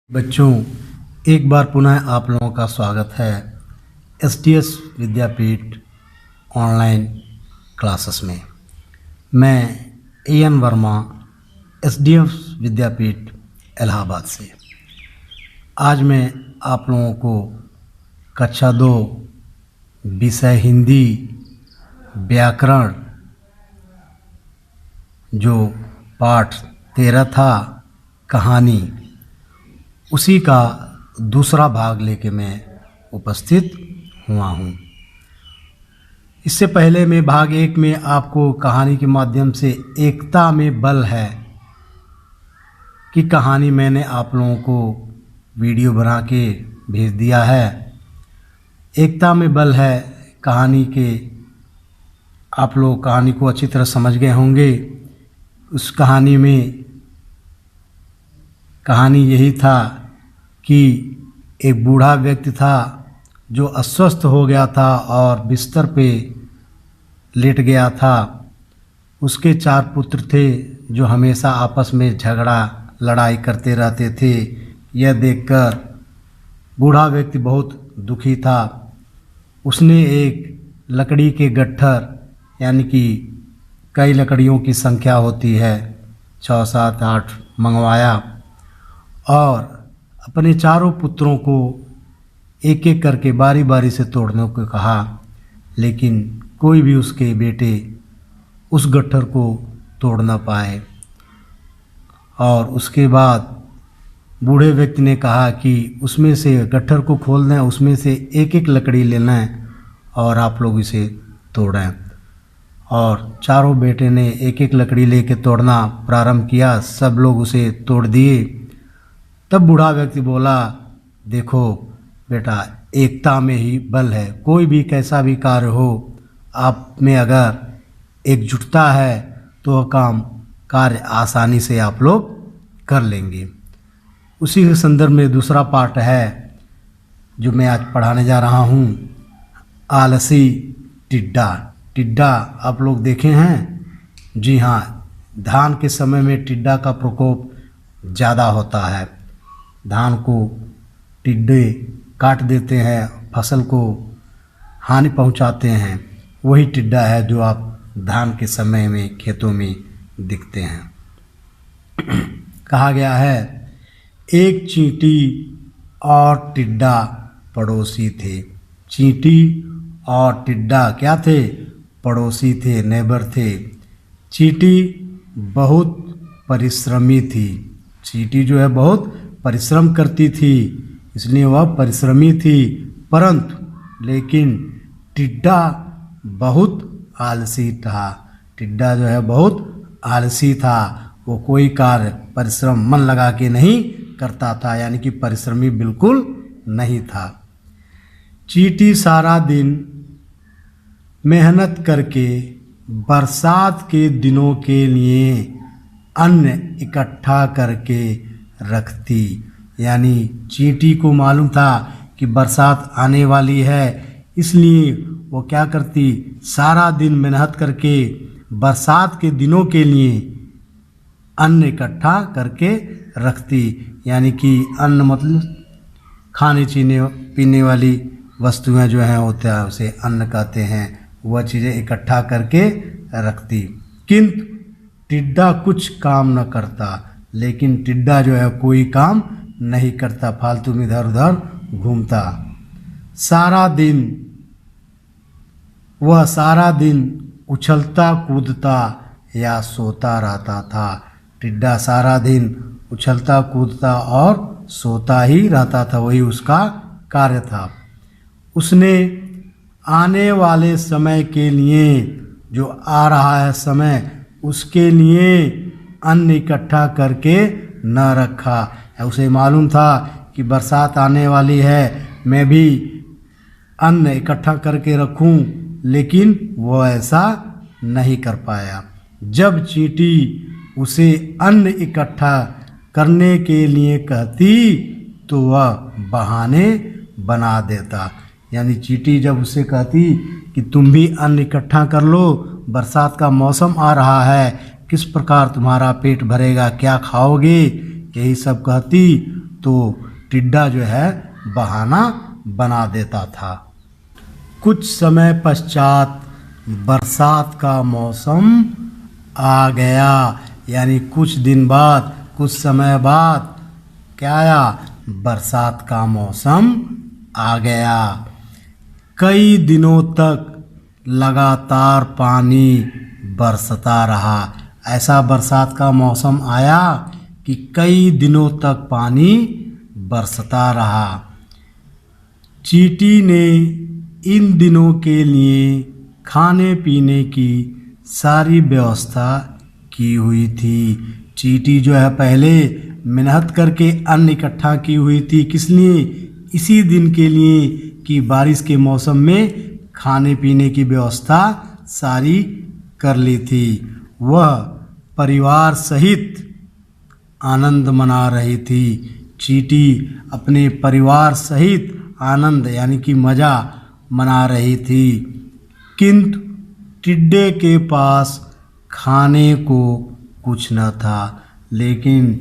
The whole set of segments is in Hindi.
बच्चों, एक बार पुनः आप लोगों का स्वागत है एसटीएस विद्यापीठ ऑनलाइन क्लासेस में। मैं एएन वर्मा, एसडीएस विद्यापीठ इलाहाबाद से। आज मैं आप लोगों को कक्षा 2 विषय हिंदी व्याकरण जो पाठ 13 था कहानी, उसी का दूसरा भाग लेके मैं उपस्थित हुआ हूँ। इससे पहले मैं भाग 1 में आपको कहानी के माध्यम से एकता में बल है कि कहानी मैंने आप लोगों को वीडियो बना के भेज दिया है। एकता में बल है कहानी के, आप लोग कहानी को अच्छी तरह समझ गए होंगे। उस कहानी में कहानी यही था कि एक बूढ़ा व्यक्ति था जो अस्वस्थ हो गया था और बिस्तर पे लेट गया था। उसके 4 पुत्र थे जो हमेशा आपस में झगड़ा लड़ाई करते रहते थे। यह देखकर बूढ़ा व्यक्ति बहुत दुखी था। उसने एक लकड़ी के गट्ठर, यानी कि कई लकड़ियों की संख्या होती है, 6, 7, 8 मंगवाया और अपने 4 पुत्रों को एक एक करके बारी बारी से तोड़ने को कहा, लेकिन कोई भी उसके बेटे उस गट्ठर को तोड़ न पाए। और उसके बाद बूढ़े व्यक्ति ने कहा कि उसमें से गट्ठर को खोलना है, उसमें से एक एक लकड़ी लेना है और आप लोग इसे तोड़ें। और 4 बेटे ने एक एक लकड़ी लेके तोड़ना प्रारंभ किया। सब लोग उसे तोड़ दिए। तब बूढ़ा व्यक्ति बोला, देखो बेटा, एकता में ही बल है। कोई भी कैसा भी कार्य हो, आप में अगर एकजुटता है तो वह कार्य आसानी से आप लोग कर लेंगे। उसी के संदर्भ में दूसरा पाठ है जो मैं आज पढ़ाने जा रहा हूँ, आलसी टिड्डा। टिड्डा आप लोग देखे हैं? जी हाँ, धान के समय में टिड्डा का प्रकोप ज़्यादा होता है। धान को टिड्डे काट देते हैं, फसल को हानि पहुंचाते हैं। वही टिड्डा है जो आप धान के समय में खेतों में दिखते हैं। कहा गया है, एक चींटी और टिड्डा पड़ोसी थे। चींटी और टिड्डा क्या थे? पड़ोसी थे, नेबर थे। चींटी बहुत परिश्रमी थी। चींटी जो है बहुत परिश्रम करती थी, इसलिए वह परिश्रमी थी। परंतु लेकिन टिड्डा बहुत आलसी था। टिड्डा जो है बहुत आलसी था। वो कोई कार्य परिश्रम मन लगा के नहीं करता था, यानी कि परिश्रमी बिल्कुल नहीं था। चींटी सारा दिन मेहनत करके बरसात के दिनों के लिए अन्न इकट्ठा करके रखती। यानी चींटी को मालूम था कि बरसात आने वाली है, इसलिए वो क्या करती, सारा दिन मेहनत करके बरसात के दिनों के लिए अन्न इकट्ठा करके रखती। यानी कि अन्न मतलब खाने पीने वाली वस्तुएं जो हैं होते हैं, उसे अन्न कहते हैं। वह चीज़ें इकट्ठा करके रखती। किंतु टिड्डा कुछ काम न करता। लेकिन टिड्डा जो है कोई काम नहीं करता, फालतू में इधर उधर घूमता। वह सारा दिन उछलता कूदता या सोता रहता था। टिड्डा सारा दिन उछलता कूदता और सोता ही रहता था, वही उसका कार्य था। उसने आने वाले समय के लिए, जो आ रहा है समय, उसके लिए अन्न इकट्ठा करके न रखा। उसे मालूम था कि बरसात आने वाली है, मैं भी अन्न इकट्ठा करके रखूं, लेकिन वो ऐसा नहीं कर पाया। जब चींटी उसे अन्न इकट्ठा करने के लिए कहती तो वह बहाने बना देता। यानी चींटी जब उसे कहती कि तुम भी अन्न इकट्ठा कर लो, बरसात का मौसम आ रहा है, किस प्रकार तुम्हारा पेट भरेगा, क्या खाओगे, यही सब कहती, तो टिड्डा जो है बहाना बना देता था। कुछ समय पश्चात बरसात का मौसम आ गया, यानी कुछ दिन बाद, कुछ समय बाद क्या आया? बरसात का मौसम आ गया। कई दिनों तक लगातार पानी बरसता रहा। ऐसा बरसात का मौसम आया कि कई दिनों तक पानी बरसता रहा। चींटी ने इन दिनों के लिए खाने पीने की सारी व्यवस्था की हुई थी। चींटी जो है पहले मेहनत करके अन्न इकट्ठा की हुई थी। किस लिए? इसी दिन के लिए कि बारिश के मौसम में खाने पीने की व्यवस्था सारी कर ली थी। वह परिवार सहित आनंद मना रही थी। चींटी अपने परिवार सहित आनंद यानी कि मज़ा मना रही थी, किंतु टिड्डे के पास खाने को कुछ न था। लेकिन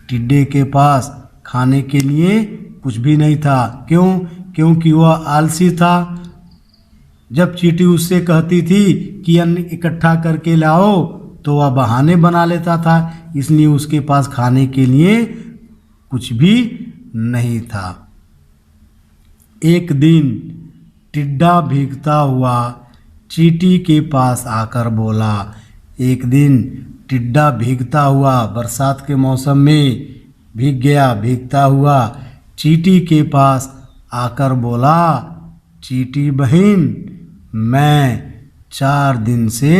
टिड्डे के पास खाने के लिए कुछ भी नहीं था। क्यों? क्योंकि वह आलसी था। जब चींटी उससे कहती थी कि अन्न इकट्ठा करके लाओ तो वह बहाने बना लेता था, इसलिए उसके पास खाने के लिए कुछ भी नहीं था। एक दिन टिड्डा भीगता हुआ चींटी के पास आकर बोला। एक दिन टिड्डा भीगता हुआ बरसात के मौसम में भीग गया, भीगता हुआ चींटी के पास आकर बोला, चींटी बहन, मैं 4 दिन से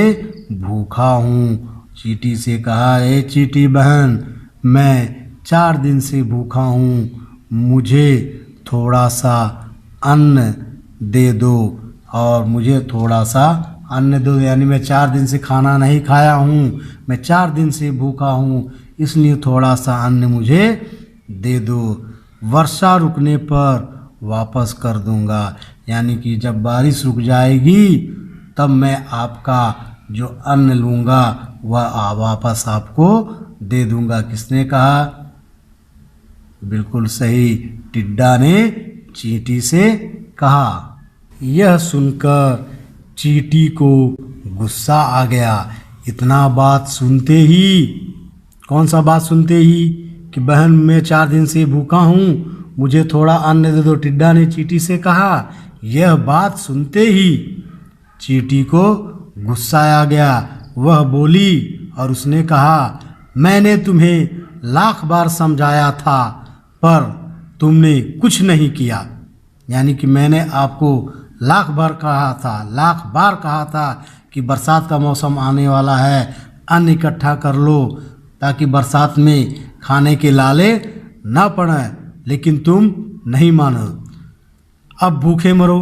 भूखा हूँ। चींटी से कहा, ए चींटी बहन, मैं 4 दिन से भूखा हूँ, मुझे थोड़ा सा अन्न दे दो, और मुझे थोड़ा सा अन्न दो, यानी मैं 4 दिन से खाना नहीं खाया हूँ, मैं 4 दिन से भूखा हूँ, इसलिए थोड़ा सा अन्न मुझे दे दो। वर्षा रुकने पर वापस कर दूंगा, यानी कि जब बारिश रुक जाएगी तब मैं आपका जो अन्न लूँगा वह वापस आपको दे दूंगा। किसने कहा? बिल्कुल सही, टिड्डा ने चींटी से कहा। यह सुनकर चींटी को गुस्सा आ गया। इतना बात सुनते ही, कौन सा बात सुनते ही? कि बहन मैं 4 दिन से भूखा हूँ, मुझे थोड़ा अन्न दे दो, टिड्डा ने चींटी से कहा। यह बात सुनते ही चींटी को गुस्सा आ गया। वह बोली और उसने कहा, मैंने तुम्हें लाख बार समझाया था पर तुमने कुछ नहीं किया। यानी कि मैंने आपको लाख बार कहा था कि बरसात का मौसम आने वाला है, अन्न इकट्ठा कर लो ताकि बरसात में खाने के लाले ना पड़े, लेकिन तुम नहीं मानो, अब भूखे मरो।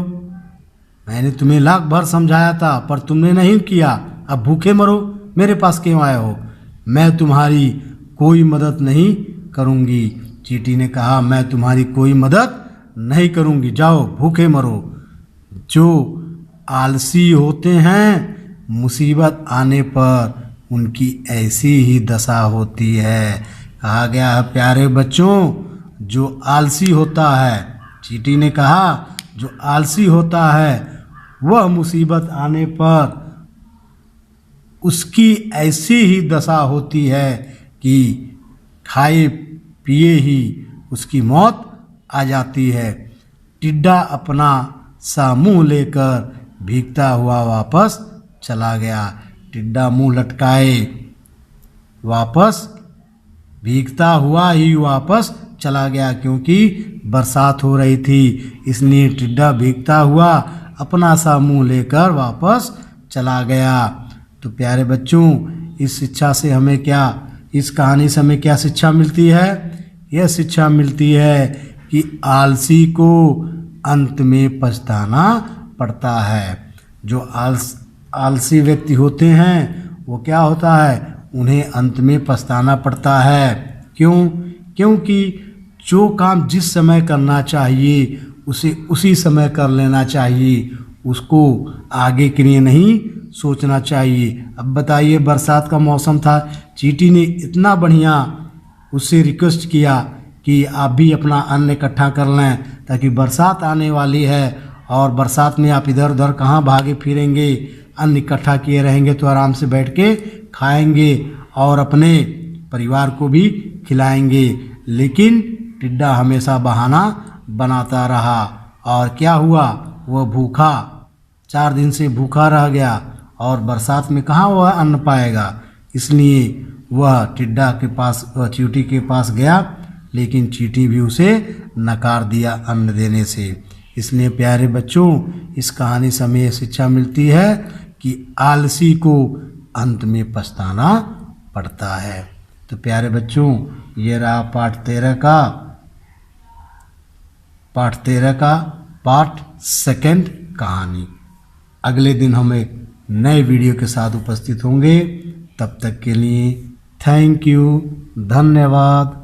मैंने तुम्हें लाख बार समझाया था पर तुमने नहीं किया, अब भूखे मरो, मेरे पास क्यों आए हो? मैं तुम्हारी कोई मदद नहीं करूँगी। चींटी ने कहा, मैं तुम्हारी कोई मदद नहीं करूँगी, जाओ भूखे मरो। जो आलसी होते हैं मुसीबत आने पर उनकी ऐसी ही दशा होती है। कहा गया है प्यारे बच्चों, जो आलसी होता है, चींटी ने कहा, जो आलसी होता है वह मुसीबत आने पर उसकी ऐसी ही दशा होती है कि खाए पिए ही उसकी मौत आ जाती है। टिड्डा अपना सा मुँह लेकर भीगता हुआ वापस चला गया। टिड्डा मुँह लटकाए वापस भीगता हुआ ही वापस चला गया, क्योंकि बरसात हो रही थी, इसलिए टिड्डा भीगता हुआ अपना सा मुँह लेकर वापस चला गया। तो प्यारे बच्चों, इस शिक्षा से हमें क्या, इस कहानी से हमें क्या शिक्षा मिलती है? यह शिक्षा मिलती है कि आलसी को अंत में पछताना पड़ता है। जो आलसी व्यक्ति होते हैं वो क्या होता है, उन्हें अंत में पछताना पड़ता है। क्यों? क्योंकि जो काम जिस समय करना चाहिए उसे उसी समय कर लेना चाहिए, उसको आगे के लिए नहीं सोचना चाहिए। अब बताइए, बरसात का मौसम था, चींटी ने इतना बढ़िया उससे रिक्वेस्ट किया कि आप भी अपना अन्न इकट्ठा कर लें, ताकि बरसात आने वाली है और बरसात में आप इधर उधर कहाँ भागे फिरेंगे। अन्न इकट्ठा किए रहेंगे तो आराम से बैठ के खाएंगे और अपने परिवार को भी खिलाएंगे। लेकिन टिड्डा हमेशा बहाना बनाता रहा और क्या हुआ, वह भूखा 4 दिन से भूखा रह गया और बरसात में कहाँ वह अन्न पाएगा। इसलिए वह टिड्डा के पास, वह चींटी के पास गया, लेकिन चींटी भी उसे नकार दिया अन्न देने से। इसलिए प्यारे बच्चों, इस कहानी से हमें शिक्षा मिलती है कि आलसी को अंत में पछताना पड़ता है। तो प्यारे बच्चों, ये रहा पाठ 13 का पार्ट 2 कहानी। अगले दिन हम एक नए वीडियो के साथ उपस्थित होंगे। तब तक के लिए थैंक यू, धन्यवाद।